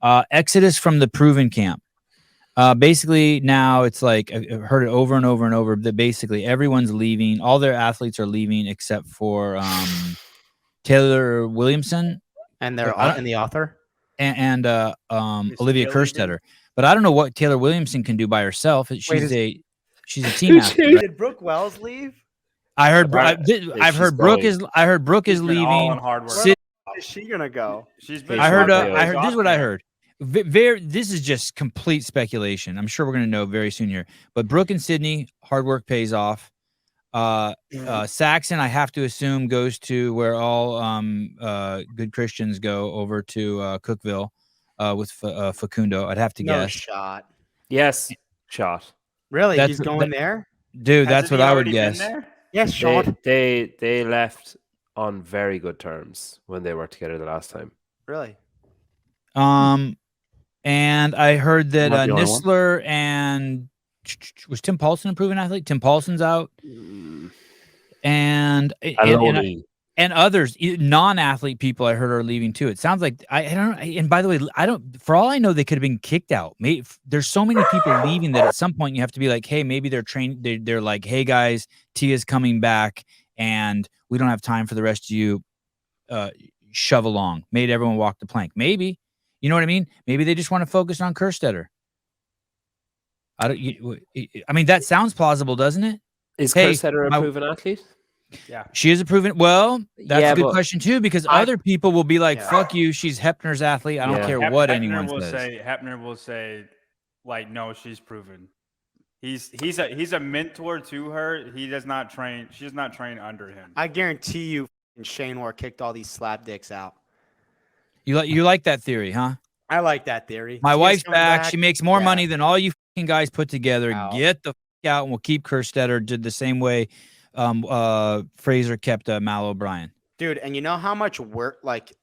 Exodus from the proven camp. Basically, now it's like I've heard it over and over and over that basically everyone's leaving. All their athletes are leaving except for Taylor Williamson and the author and Olivia Kerstetter. But I don't know what Taylor Williamson can do by herself. She's a team athlete. Right? Did Brooke Wells leave? I heard. I've heard Brooke is. I heard Brooke is leaving. Where is she gonna go? She's been. I heard. This is what I heard. This is just complete speculation. I'm sure we're going to know very soon here. But Brooke and Sydney, hard work pays off. Saxon, I have to assume, goes to where all good Christians go, over to Cookville with Facundo. I'd have to guess. Shot. Yes, shot. Really? He's going there? Dude, that's what I would guess. Yes, shot. They left on very good terms when they were together the last time. Really? And I heard that Nisler and was Tim Paulson a proven athlete? Tim Paulson's out, and others, non-athlete people I heard are leaving too. It sounds like I don't. And by the way, I don't. For all I know, they could have been kicked out. There's so many people leaving that at some point you have to be like, hey, maybe they're trained. They're like, hey guys, Tia's coming back, and we don't have time for the rest of you. Shove along. Made everyone walk the plank. Maybe. You know what I mean? Maybe they just want to focus on Kerstetter. I mean, that sounds plausible, doesn't it? Is Kerstetter a proven athlete? Yeah. She is a proven. Well, that's a good question too, because other people will be like, fuck you, she's Hepner's athlete. I don't care what anyone says. Hepner will say, like, no, she's proven. He's a mentor to her. He does not train. She does not train under him. I guarantee you, Shane Moore kicked all these slap dicks out. You like that theory, huh? I like that theory. My wife's back. She makes more money than all you fucking guys put together. Get the fuck out, and we'll keep Kerstetter. Did the same way Fraser kept Mal O'Brien. Dude, and you know how much work? Like,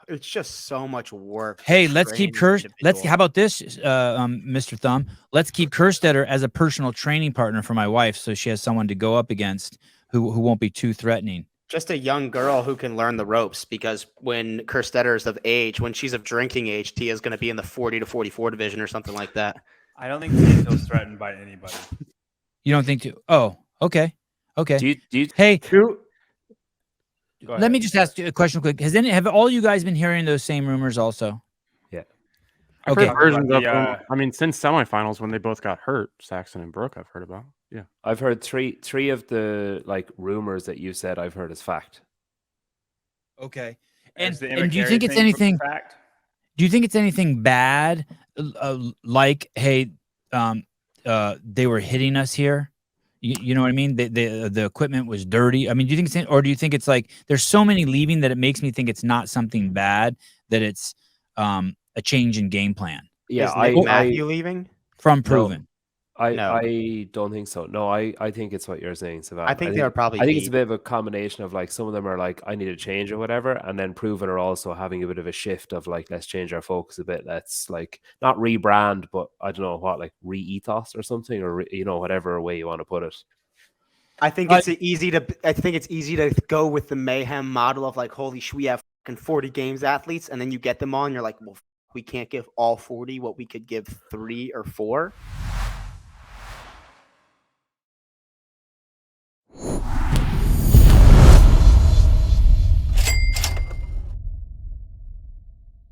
it's just so much work. Hey, let's keep Kerstetter. How about this, Mr. Thumb? Let's keep Kerstetter as a personal training partner for my wife, so she has someone to go up against who won't be too threatening. Just a young girl who can learn the ropes, because when Kerstetter is of age, when she's of drinking age, Tia's going to be in the 40 to 44 division or something like that. I don't think Tia feels threatened by anybody. You don't think? Oh, okay. Okay. Hey, let me just ask you a question quick. Have all you guys been hearing those same rumors also? Yeah. I've heard versions of them. I mean, since semifinals when they both got hurt, Saxon and Brooke, I've heard about. Yeah. I've heard three of the rumors that you said I've heard as fact. Okay. And do you think it's anything fact? Do you think it's anything bad? Like, hey, they were hitting us here. You know what I mean? The equipment was dirty. I mean, do you think or do you think it's like there's so many leaving that it makes me think it's not something bad, that it's a change in game plan? Yeah, Matthew leaving from proven. I don't think so. No, I think it's what you're saying, Sevan. I think they're probably. I think it's a bit of a combination of like some of them are like I need a change or whatever, and then proven are also having a bit of a shift of like let's change our focus a bit. Let's like not rebrand, but I don't know what, like re-ethos or something, or whatever way you want to put it. I think it's easy to go with the mayhem model of like, holy shit, we have fucking 40 games athletes, and then you get them on, you're like, well, we can't give all 40 what we could give 3 or 4.